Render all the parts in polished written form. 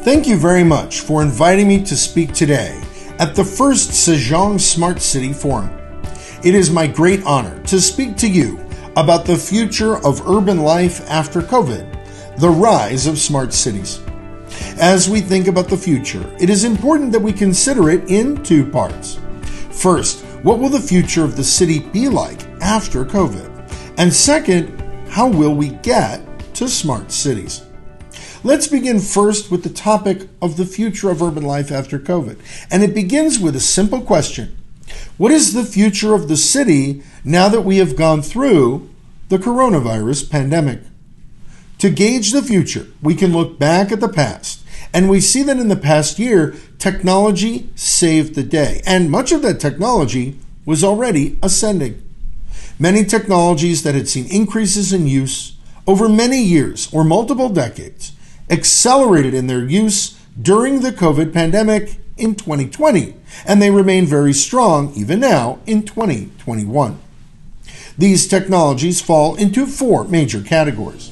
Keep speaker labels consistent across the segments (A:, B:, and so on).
A: Thank you very much for inviting me to speak today at the first SEJONG Smart City Forum. It is my great honor to speak to you about the future of urban life after COVID, the rise of smart cities. As we think about the future, it is important that we consider it in two parts. First, what will the future of the city be like after COVID? And second, how will we get to smart cities? Let's begin first with the topic of the future of urban life after COVID. And it begins with a simple question. What is the future of the city now that we have gone through the coronavirus pandemic? To gauge the future, we can look back at the past, and we see that in the past year, technology saved the day, and much of that technology was already ascending. Many technologies that had seen increases in use over many years or multiple decades accelerated in their use during the COVID pandemic in 2020, and they remain very strong even now in 2021. These technologies fall into four major categories.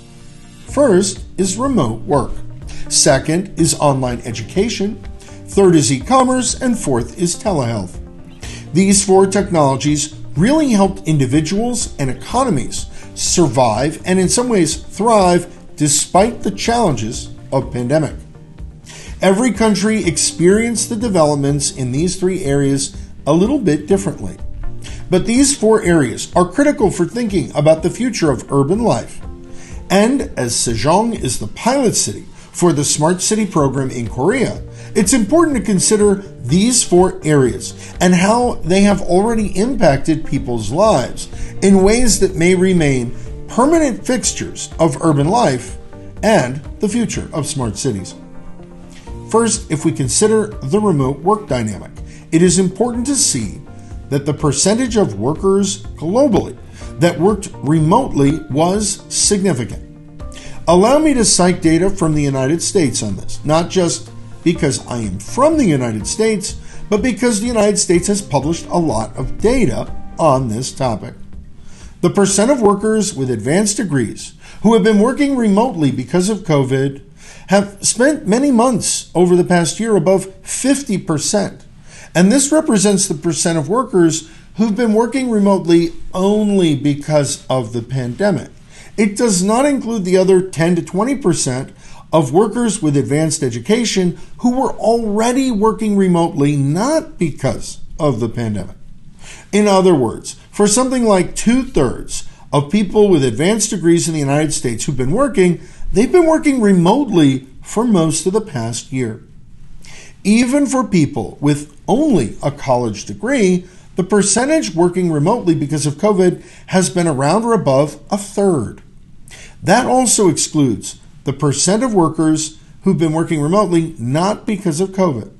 A: First is remote work. Second is online education. Third is e-commerce, and fourth is telehealth. These four technologies really helped individuals and economies survive and in some ways thrive despite the challenges of pandemic. Every country experienced the developments in these three areas a little bit differently. But these four areas are critical for thinking about the future of urban life. And as Sejong is the pilot city for the Smart City program in Korea, it's important to consider these four areas and how they have already impacted people's lives in ways that may remain permanent fixtures of urban life and the future of smart cities. First, if we consider the remote work dynamic, it is important to see that the percentage of workers globally that worked remotely was significant. Allow me to cite data from the United States on this, not just because I am from the United States, but because the United States has published a lot of data on this topic. The percent of workers with advanced degrees who have been working remotely because of COVID have spent many months over the past year above 50%. And this represents the percent of workers who've been working remotely only because of the pandemic. It does not include the other 10 to 20% of workers with advanced education who were already working remotely not because of the pandemic. In other words, for something like 2/3 of people with advanced degrees in the United States who've been working, they've been working remotely for most of the past year. Even for people with only a college degree, the percentage working remotely because of COVID has been around or above 1/3. That also excludes the percent of workers who've been working remotely not because of COVID.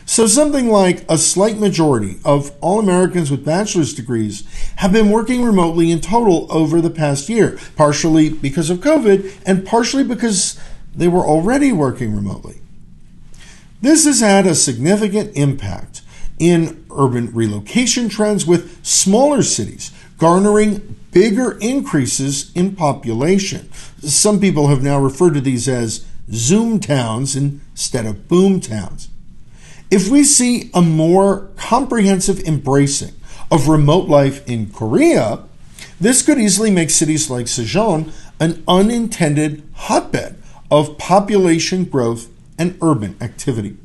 A: So something like a slight majority of all Americans with bachelor's degrees have been working remotely in total over the past year, partially because of COVID and partially because they were already working remotely. This has had a significant impact in urban relocation trends, with smaller cities garnering bigger increases in population. Some people have now referred to these as Zoom towns instead of boom towns. If we see a more comprehensive embracing of remote life in Korea, this could easily make cities like Sejong an unintended hotbed of population growth and urban activity.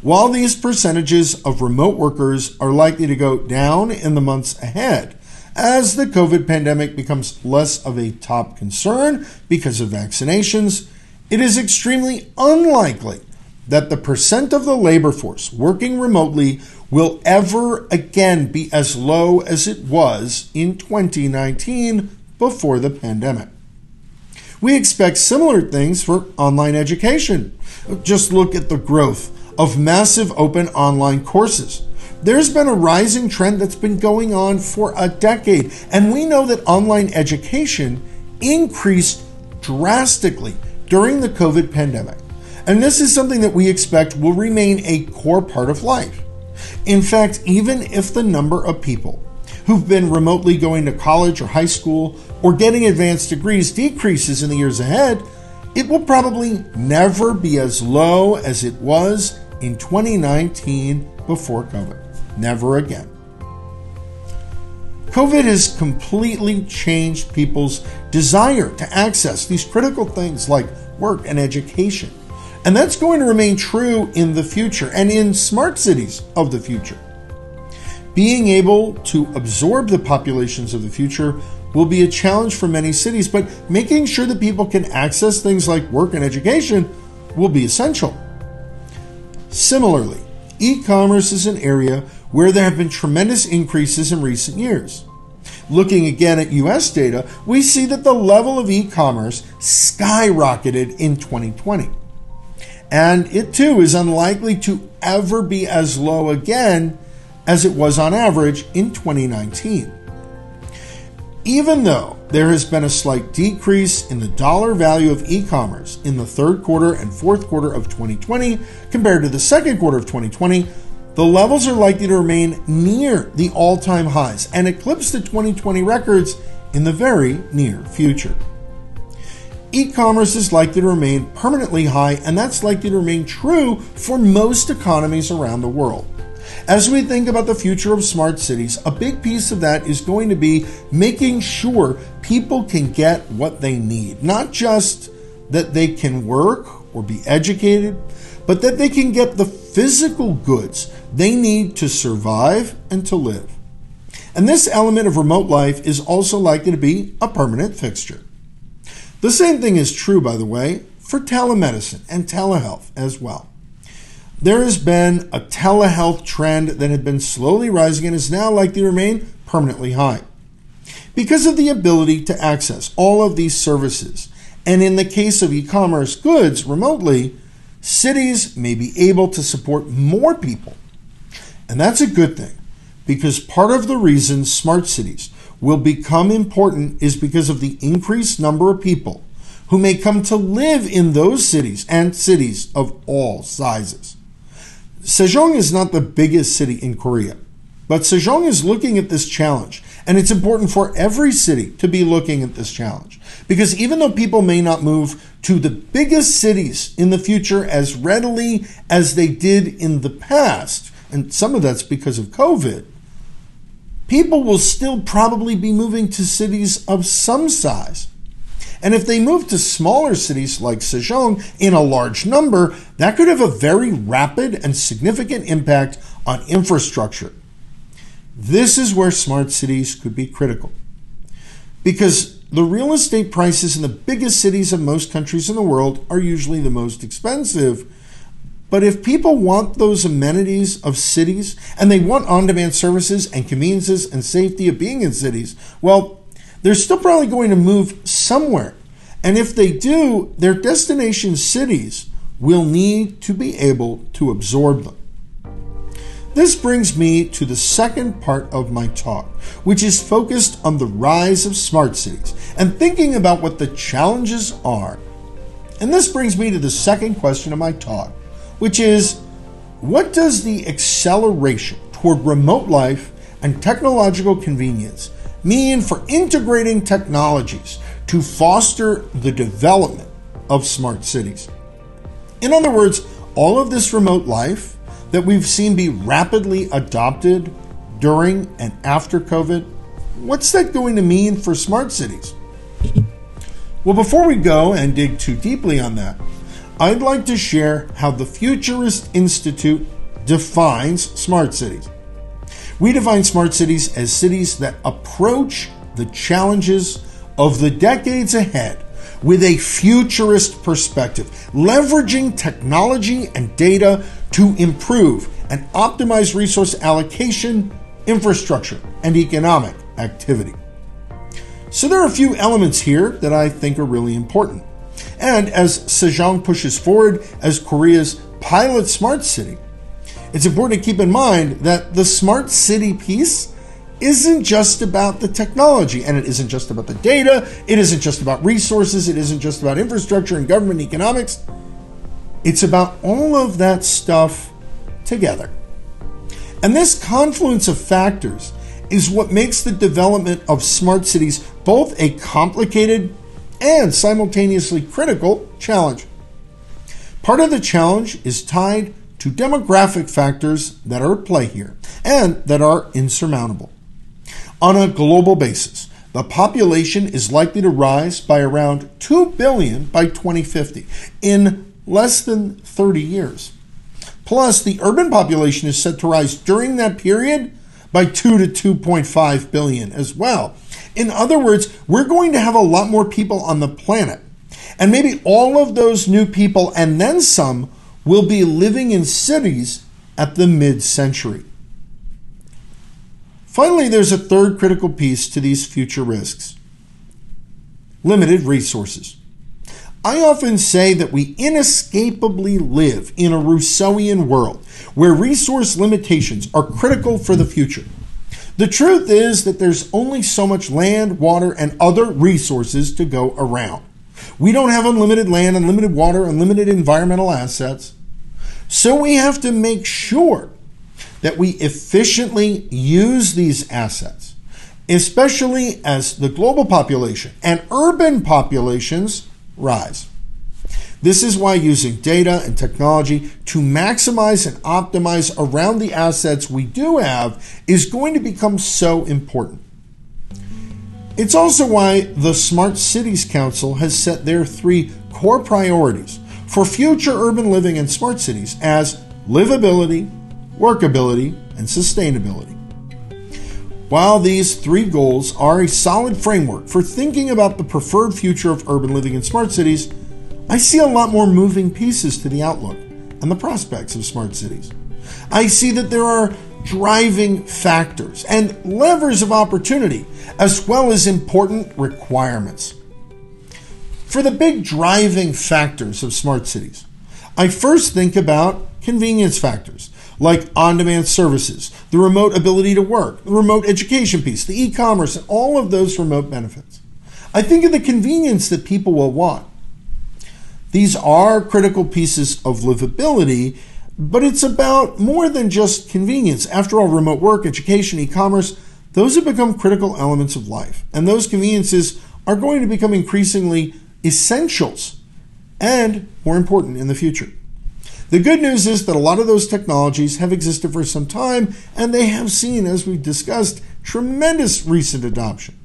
A: While these percentages of remote workers are likely to go down in the months ahead, as the COVID pandemic becomes less of a top concern because of vaccinations, it is extremely unlikely that the percent of the labor force working remotely will ever again be as low as it was in 2019 before the pandemic. We expect similar things for online education. Just look at the growth of massive open online courses. There's been a rising trend that's been going on for a decade, and we know that online education increased drastically during the COVID pandemic. And this is something that we expect will remain a core part of life. In fact, even if the number of people who've been remotely going to college or high school or getting advanced degrees decreases in the years ahead, it will probably never be as low as it was in 2019 before COVID. Never again. COVID has completely changed people's desire to access these critical things like work and education. And that's going to remain true in the future and in smart cities of the future. Being able to absorb the populations of the future will be a challenge for many cities, but making sure that people can access things like work and education will be essential. Similarly, e-commerce is an area where there have been tremendous increases in recent years. Looking again at US data, we see that the level of e-commerce skyrocketed in 2020. And it too is unlikely to ever be as low again as it was on average in 2019. Even though there has been a slight decrease in the dollar value of e-commerce in the third quarter and fourth quarter of 2020 compared to the second quarter of 2020, the levels are likely to remain near the all-time highs and eclipse the 2020 records in the very near future. E-commerce is likely to remain permanently high, and that's likely to remain true for most economies around the world. As we think about the future of smart cities, a big piece of that is going to be making sure people can get what they need. Not just that they can work or be educated, but that they can get the physical goods they need to survive and to live. And this element of remote life is also likely to be a permanent fixture. The same thing is true, by the way, for telemedicine and telehealth as well. There has been a telehealth trend that had been slowly rising and is now likely to remain permanently high. Because of the ability to access all of these services, and in the case of e-commerce goods remotely, cities may be able to support more people. And that's a good thing, because part of the reason smart cities will become important is because of the increased number of people who may come to live in those cities and cities of all sizes. Sejong is not the biggest city in Korea, but Sejong is looking at this challenge, and it's important for every city to be looking at this challenge, because even though people may not move to the biggest cities in the future as readily as they did in the past, and some of that's because of COVID, people will still probably be moving to cities of some size. And if they move to smaller cities like Sejong in a large number, that could have a very rapid and significant impact on infrastructure. This is where smart cities could be critical, because the real estate prices in the biggest cities of most countries in the world are usually the most expensive. But if people want those amenities of cities, and they want on-demand services and conveniences and safety of being in cities, well, they're still probably going to move somewhere. And if they do, their destination cities will need to be able to absorb them. This brings me to the second part of my talk, which is focused on the rise of smart cities and thinking about what the challenges are. And this brings me to the second question of my talk, which is, what does the acceleration toward remote life and technological convenience mean for integrating technologies to foster the development of smart cities? In other words, all of this remote life that we've seen be rapidly adopted during and after COVID, what's that going to mean for smart cities? Well, before we go and dig too deeply on that, I'd like to share how the Futurist Institute defines smart cities. We define smart cities as cities that approach the challenges of the decades ahead with a futurist perspective, leveraging technology and data to improve and optimize resource allocation, infrastructure, and economic activity. So there are a few elements here that I think are really important. And as Sejong pushes forward as Korea's pilot smart city, it's important to keep in mind that the smart city piece isn't just about the technology, and it isn't just about the data, it isn't just about resources, it isn't just about infrastructure and government economics. It's about all of that stuff together. And this confluence of factors is what makes the development of smart cities both a complicated and simultaneously critical challenge. Part of the challenge is tied to demographic factors that are at play here and that are insurmountable. On a global basis, the population is likely to rise by around 2 billion by 2050 in less than 30 years. Plus, the urban population is set to rise during that period by 2 to 2.5 billion as well. In other words, we're going to have a lot more people on the planet. And maybe all of those new people and then some will be living in cities at the mid-century. Finally, there's a third critical piece to these future risks: limited resources. I often say that we inescapably live in a Rousseauian world where resource limitations are critical for the future. The truth is that there's only so much land, water, and other resources to go around. We don't have unlimited land, unlimited water, unlimited environmental assets. So we have to make sure that we efficiently use these assets, especially as the global population and urban populations rise. This is why using data and technology to maximize and optimize around the assets we do have is going to become so important. It's also why the Smart Cities Council has set their 3 core priorities for future urban living and smart cities as livability, workability, and sustainability. While these 3 goals are a solid framework for thinking about the preferred future of urban living in smart cities, I see a lot more moving pieces to the outlook and the prospects of smart cities. I see that there are driving factors and levers of opportunity, as well as important requirements. For the big driving factors of smart cities, I first think about convenience factors, like on-demand services, the remote ability to work, the remote education piece, the e-commerce, and all of those remote benefits. I think of the convenience that people will want. These are critical pieces of livability, but it's about more than just convenience. After all, remote work, education, e-commerce, those have become critical elements of life, and those conveniences are going to become increasingly essentials and more important in the future. The good news is that a lot of those technologies have existed for some time, and they have seen, as we discussed, tremendous recent adoption.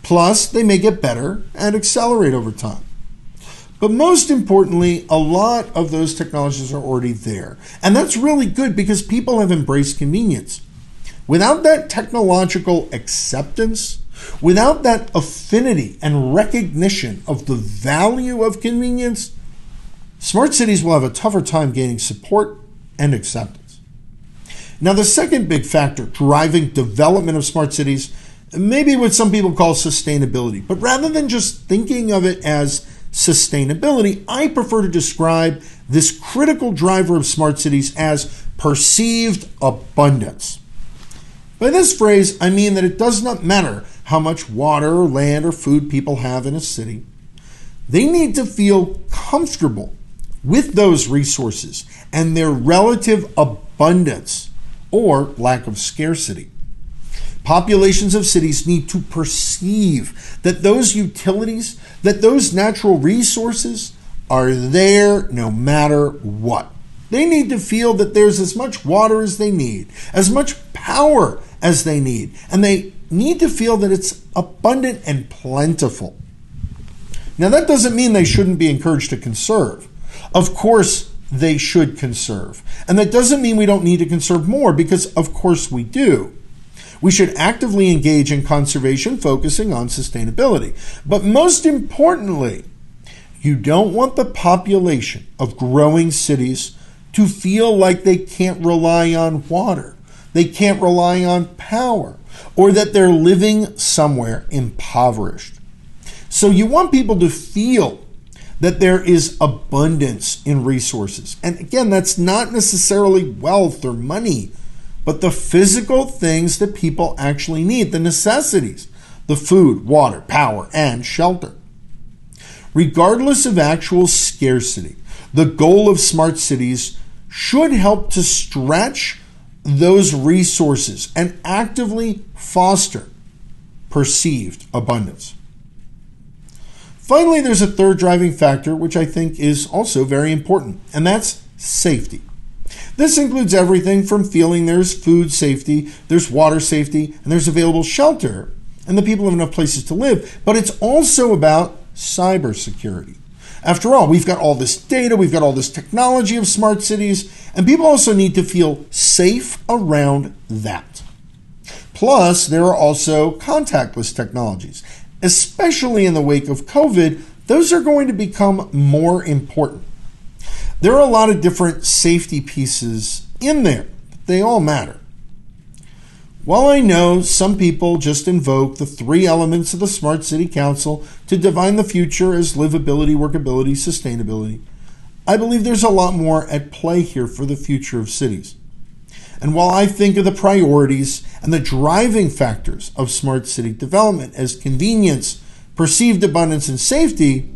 A: Plus, they may get better and accelerate over time. But most importantly, a lot of those technologies are already there. And that's really good because people have embraced convenience. Without that technological acceptance, without that affinity and recognition of the value of convenience, smart cities will have a tougher time gaining support and acceptance. Now, the second big factor driving development of smart cities may be what some people call sustainability. But rather than just thinking of it as sustainability, I prefer to describe this critical driver of smart cities as perceived abundance. By this phrase, I mean that it does not matter how much water or land or food people have in a city. They need to feel comfortable with those resources and their relative abundance or lack of scarcity. Populations of cities need to perceive that those utilities, that those natural resources are there no matter what. They need to feel that there's as much water as they need, as much power as they need, and they need to feel that it's abundant and plentiful. Now, that doesn't mean they shouldn't be encouraged to conserve. Of course, they should conserve. And that doesn't mean we don't need to conserve more, because of course we do. We should actively engage in conservation, focusing on sustainability. But most importantly, you don't want the population of growing cities to feel like they can't rely on water, they can't rely on power, or that they're living somewhere impoverished. So you want people to feel that there is abundance in resources. And again, that's not necessarily wealth or money, but the physical things that people actually need, the necessities, the food, water, power, and shelter. Regardless of actual scarcity, the goal of smart cities should help to stretch those resources and actively foster perceived abundance. Finally, there's a third driving factor, which I think is also very important, and that's safety. This includes everything from feeling there's food safety, there's water safety, and there's available shelter, and the people have enough places to live, but it's also about cybersecurity. After all, we've got all this data, we've got all this technology of smart cities, and people also need to feel safe around that. Plus, there are also contactless technologies. Especially in the wake of COVID, those are going to become more important. There are a lot of different safety pieces in there, but they all matter. While I know some people just invoke the three elements of the Smart City Council to define the future as livability, workability, sustainability, I believe there's a lot more at play here for the future of cities. And while I think of the priorities and the driving factors of smart city development as convenience, perceived abundance, and safety,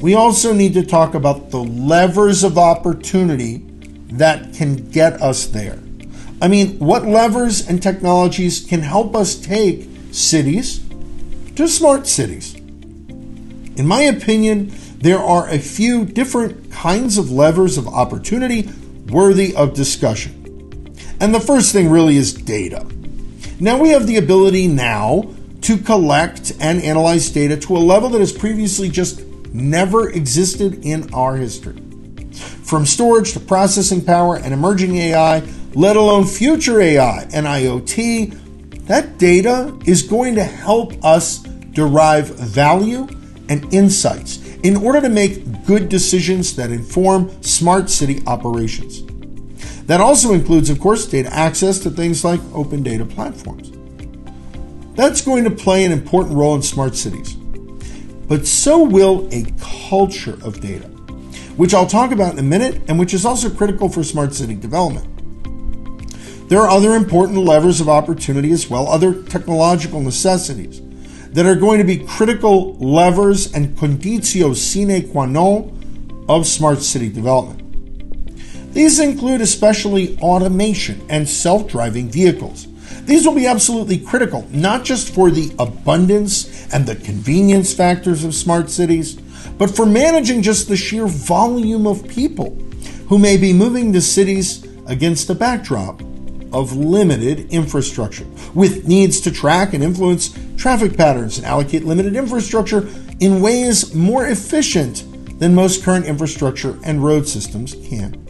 A: we also need to talk about the levers of opportunity that can get us there. I mean, what levers and technologies can help us take cities to smart cities? In my opinion, there are a few different kinds of levers of opportunity worthy of discussion. And the first thing really is data. Now we have the ability now to collect and analyze data to a level that has previously just never existed in our history. From storage to processing power and emerging AI, let alone future AI and IoT, that data is going to help us derive value and insights in order to make good decisions that inform smart city operations. That also includes, of course, data access to things like open data platforms. That's going to play an important role in smart cities. But so will a culture of data, which I'll talk about in a minute and which is also critical for smart city development. There are other important levers of opportunity as well, other technological necessities that are going to be critical levers and conditio sine qua non of smart city development. These include especially automation and self-driving vehicles. These will be absolutely critical, not just for the abundance and the convenience factors of smart cities, but for managing just the sheer volume of people who may be moving to cities against a backdrop of limited infrastructure, with needs to track and influence traffic patterns and allocate limited infrastructure in ways more efficient than most current infrastructure and road systems can.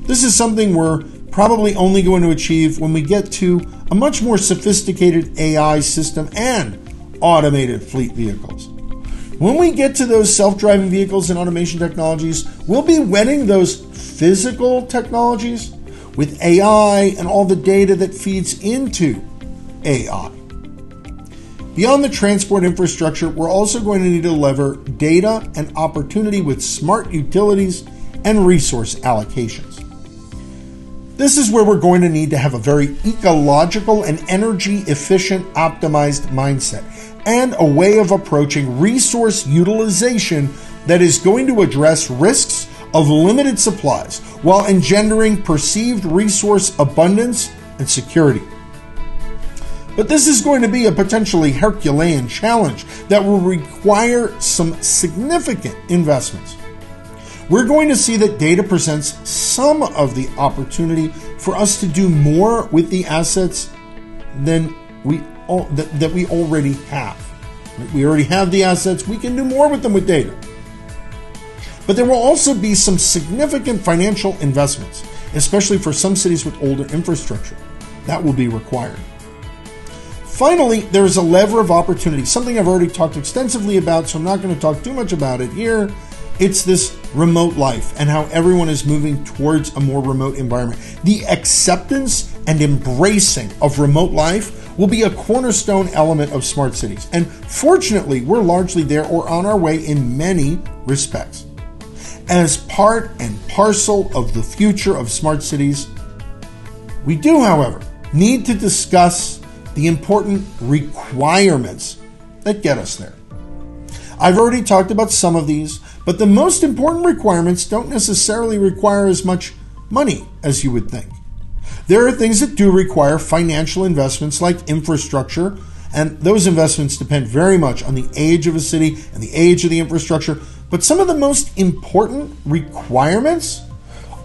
A: This is something we're probably only going to achieve when we get to a much more sophisticated AI system and automated fleet vehicles. When we get to those self-driving vehicles and automation technologies, we'll be wedding those physical technologies with AI and all the data that feeds into AI. Beyond the transport infrastructure, we're also going to need to lever data and opportunity with smart utilities and resource allocations. This is where we're going to need to have a very ecological and energy efficient optimized mindset and a way of approaching resource utilization that is going to address risks of limited supplies while engendering perceived resource abundance and security. But this is going to be a potentially Herculean challenge that will require some significant investments. We're going to see that data presents some of the opportunity for us to do more with the assets than that we already have. We already have the assets. We can do more with them with data. But there will also be some significant financial investments, especially for some cities with older infrastructure. That will be required. Finally, there is a lever of opportunity, something I've already talked extensively about, so I'm not going to talk too much about it here. It's this remote life and how everyone is moving towards a more remote environment. The acceptance and embracing of remote life will be a cornerstone element of smart cities. And fortunately, we're largely there or on our way in many respects. As part and parcel of the future of smart cities, we do, however, need to discuss the important requirements that get us there. I've already talked about some of these, but the most important requirements don't necessarily require as much money as you would think. There are things that do require financial investments like infrastructure And those investments depend very much on the age of a city and the age of the infrastructure. But some of the most important requirements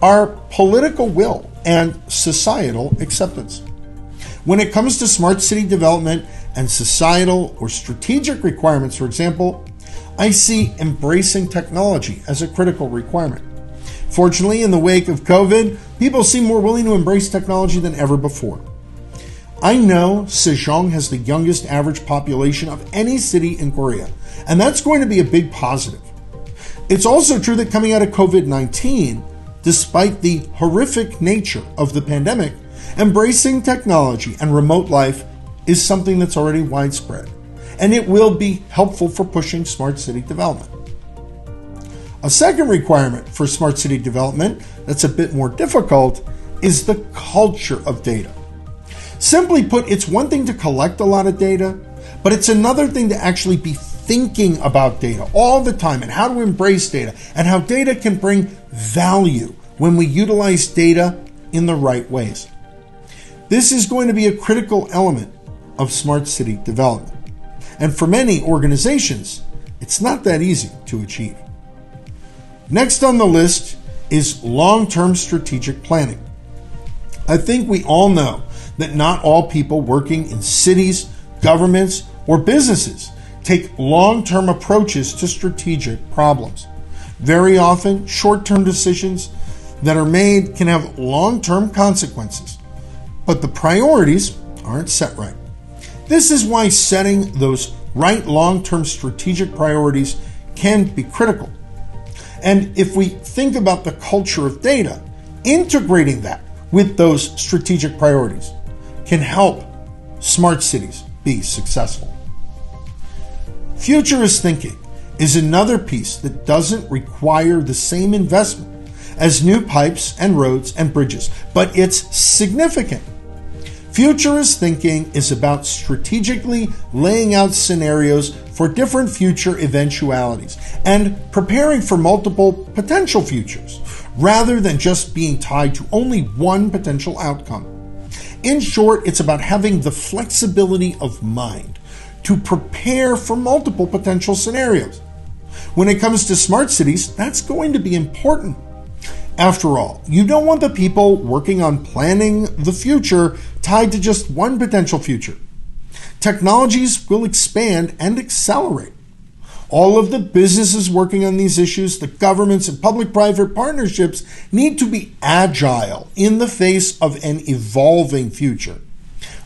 A: are political will and societal acceptance. When it comes to smart city development and societal or strategic requirements, for example, I see embracing technology as a critical requirement. Fortunately, in the wake of COVID, people seem more willing to embrace technology than ever before. I know Sejong has the youngest average population of any city in Korea, and that's going to be a big positive. It's also true that coming out of COVID-19, despite the horrific nature of the pandemic, embracing technology and remote life is something that's already widespread, and it will be helpful for pushing smart city development. A second requirement for smart city development that's a bit more difficult is the culture of data. Simply put, it's one thing to collect a lot of data, but it's another thing to actually be thinking about data all the time and how to embrace data and how data can bring value when we utilize data in the right ways. This is going to be a critical element of smart city development. And for many organizations, it's not that easy to achieve. Next on the list is long-term strategic planning. I think we all know that not all people working in cities, governments, or businesses take long-term approaches to strategic problems. Very often, short-term decisions that are made can have long-term consequences, but the priorities aren't set right. This is why setting those right long-term strategic priorities can be critical. And if we think about the culture of data, integrating that with those strategic priorities can help smart cities be successful. Futurist thinking is another piece that doesn't require the same investment as new pipes and roads and bridges, but it's significant. Futurist thinking is about strategically laying out scenarios for different future eventualities and preparing for multiple potential futures, rather than just being tied to only one potential outcome. In short, it's about having the flexibility of mind to prepare for multiple potential scenarios. When it comes to smart cities, that's going to be important. After all, you don't want the people working on planning the future tied to just one potential future. Technologies will expand and accelerate. All of the businesses working on these issues, the governments and public-private partnerships need to be agile in the face of an evolving future,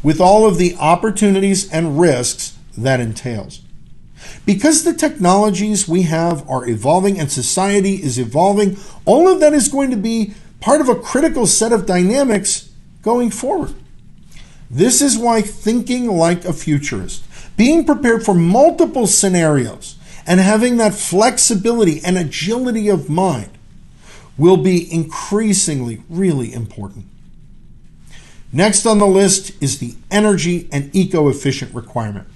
A: with all of the opportunities and risks that entails. Because the technologies we have are evolving and society is evolving, all of that is going to be part of a critical set of dynamics going forward. This is why thinking like a futurist, being prepared for multiple scenarios, and having that flexibility and agility of mind will be increasingly really important. Next on the list is the energy and eco-efficient requirement.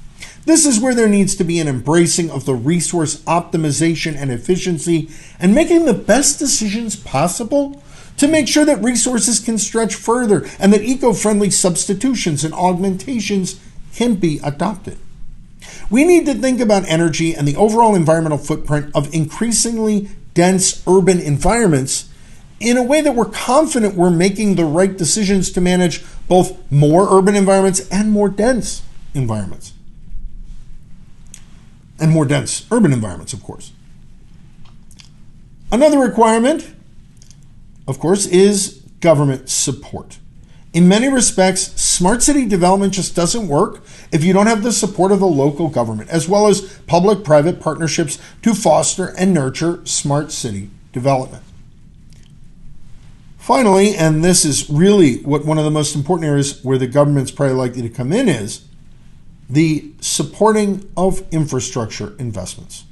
A: This is where there needs to be an embracing of the resource optimization and efficiency and making the best decisions possible to make sure that resources can stretch further and that eco-friendly substitutions and augmentations can be adopted. We need to think about energy and the overall environmental footprint of increasingly dense urban environments in a way that we're confident we're making the right decisions to manage both more urban environments and more dense environments. And more dense urban environments, of course. Another requirement, of course, is government support. In many respects, smart city development just doesn't work if you don't have the support of the local government, as well as public-private partnerships to foster and nurture smart city development. Finally, and this is really what one of the most important areas where the government's probably likely to come in is, the supporting of infrastructure investments.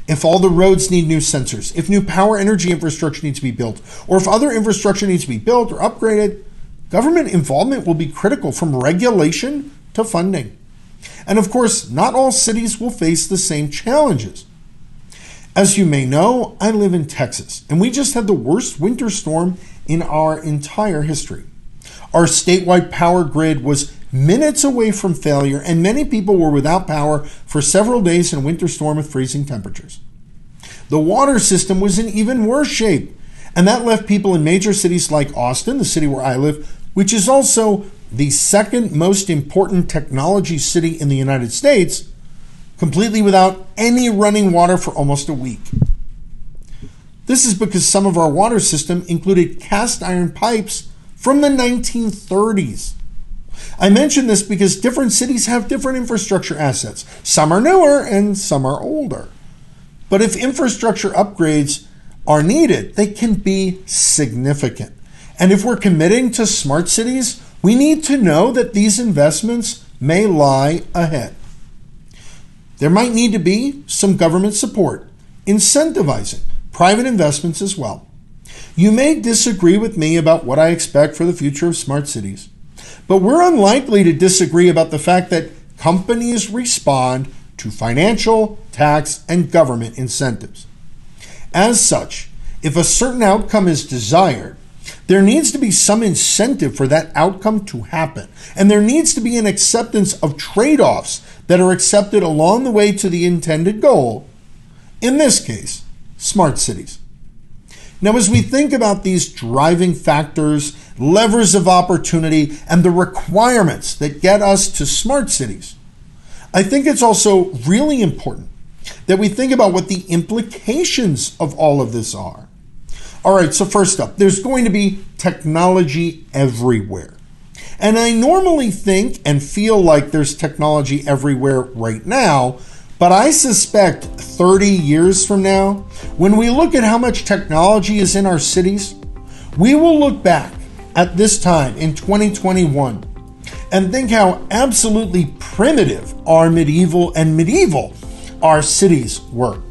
A: If all the roads need new sensors, if new power energy infrastructure needs to be built, or if other infrastructure needs to be built or upgraded, government involvement will be critical, from regulation to funding. And of course, not all cities will face the same challenges. As you may know, I live in Texas, and we just had the worst winter storm in our entire history. Our statewide power grid was minutes away from failure, and many people were without power for several days in a winter storm with freezing temperatures. The water system was in even worse shape, and that left people in major cities like Austin, the city where I live, which is also the second most important technology city in the United States, completely without any running water for almost a week. This is because some of our water system included cast iron pipes from the 1930s. I mention this because different cities have different infrastructure assets. Some are newer and some are older. But if infrastructure upgrades are needed, they can be significant. And if we're committing to smart cities, we need to know that these investments may lie ahead. There might need to be some government support, incentivizing private investments as well. You may disagree with me about what I expect for the future of smart cities, but we're unlikely to disagree about the fact that companies respond to financial, tax, and government incentives. As such, if a certain outcome is desired, there needs to be some incentive for that outcome to happen, and there needs to be an acceptance of trade-offs that are accepted along the way to the intended goal, in this case, smart cities. Now, as we think about these driving factors, levers of opportunity, and the requirements that get us to smart cities, I think it's also really important that we think about what the implications of all of this are. All right, so first up, there's going to be technology everywhere. And I normally think and feel like there's technology everywhere right now, but I suspect 30 years from now, when we look at how much technology is in our cities, we will look back at this time in 2021 and think how absolutely primitive our medieval our cities were.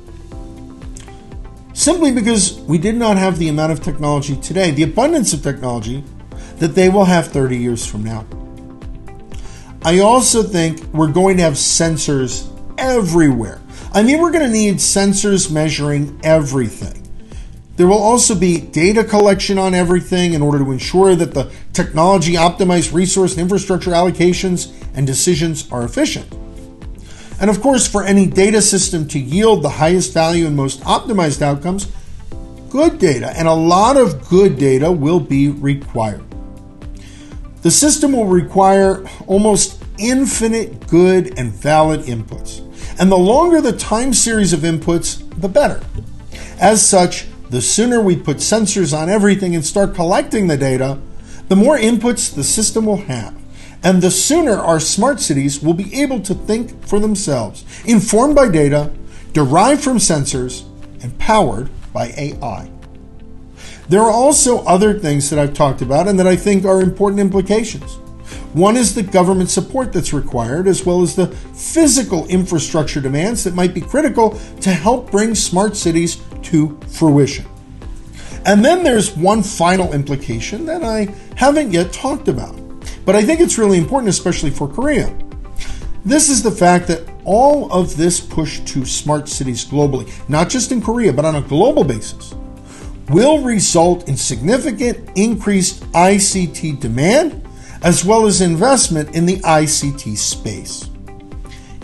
A: Simply because we did not have the amount of technology today, the abundance of technology that they will have 30 years from now. I also think we're going to have sensors everywhere. I mean, we're going to need sensors measuring everything. There will also be data collection on everything in order to ensure that the technology optimized resource and infrastructure allocations and decisions are efficient. And of course, for any data system to yield the highest value and most optimized outcomes, good data, and a lot of good data, will be required. The system will require almost infinite good and valid inputs. And the longer the time series of inputs, the better. As such, the sooner we put sensors on everything and start collecting the data, the more inputs the system will have. And the sooner our smart cities will be able to think for themselves, informed by data, derived from sensors, and powered by AI. There are also other things that I've talked about and that I think are important implications. One is the government support that's required, as well as the physical infrastructure demands that might be critical to help bring smart cities to fruition. And then there's one final implication that I haven't yet talked about, but I think it's really important, especially for Korea. This is the fact that all of this push to smart cities globally, not just in Korea, but on a global basis, will result in significant increased ICT demand, as well as investment in the ICT space.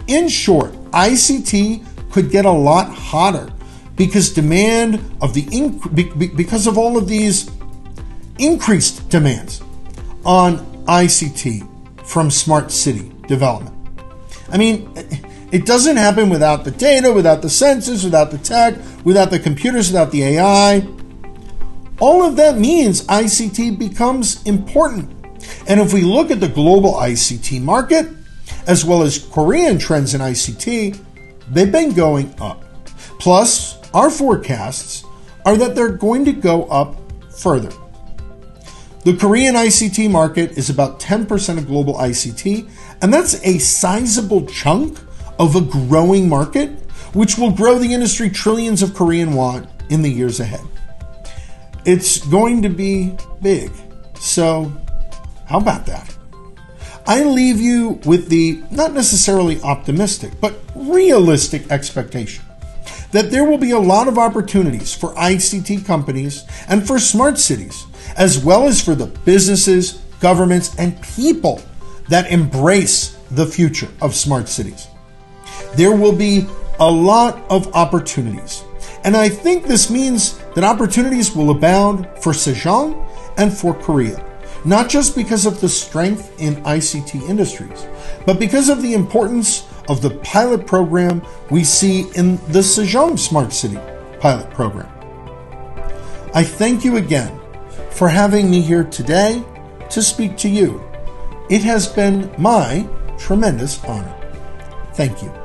A: In short, ICT could get a lot hotter because because of all of these increased demands on ICT from smart city development. I mean, it doesn't happen without the data, without the sensors, without the tech, without the computers, without the AI. All of that means ICT becomes important. And if we look at the global ICT market, as well as Korean trends in ICT, they've been going up. Plus, our forecasts are that they're going to go up further. The Korean ICT market is about 10% of global ICT, and that's a sizable chunk of a growing market, which will grow the industry trillions of Korean won in the years ahead. It's going to be big. So, how about that? I leave you with the not necessarily optimistic, but realistic expectation that there will be a lot of opportunities for ICT companies and for smart cities, as well as for the businesses, governments, and people that embrace the future of smart cities. There will be a lot of opportunities, and I think this means that opportunities will abound for Sejong and for Korea, not just because of the strength in ICT industries, but because of the importance of the pilot program we see in the SEJONG Smart City pilot program. I thank you again for having me here today to speak to you. It has been my tremendous honor. Thank you.